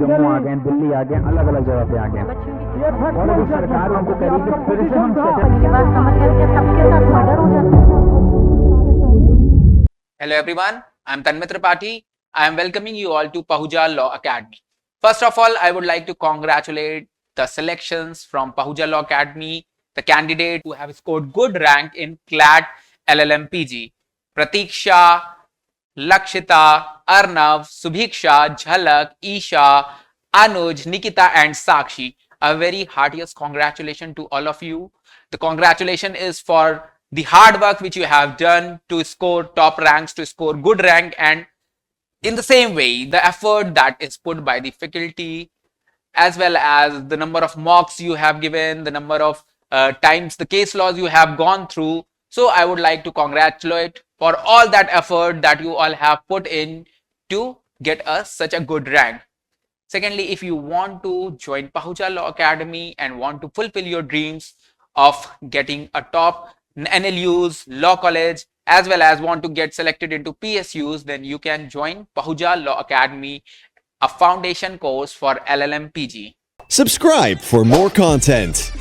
जम्मू आ गए, दिल्ली आ गए, अलग अलग जगह पे आ गए और अभी सरकार हमको कह रही है कि फिर से हम मेरी बात समझ गए कि सबके साथ मर्डर हो जाता है। Hello everyone, I am Tanmay Tripathi. I am welcoming you all to Pahuja Law Academy. First of all, I would like to congratulate the selections from Pahuja Law Academy, the candidate who have scored good rank in CLAT LLM PG. Pratiksha, Lakshita, Arnav, Subhiksha, Jhalak, Isha, Anuj, Nikita and Sakshi. A very heartiest congratulations to all of you. The congratulation is for the hard work which you have done to score top ranks, to score good rank, and in the same way, the effort that is put by the faculty, as well as the number of mocks you have given, the number of times the case laws you have gone through. So I would like to congratulate for all that effort that you all have put in to get us such a good rank. Secondly, if you want to join Pahuja Law Academy and want to fulfill your dreams of getting a top NLUs, law college, as well as want to get selected into PSUs, then you can join Pahuja Law Academy, a foundation course for LLM PG. Subscribe for more content.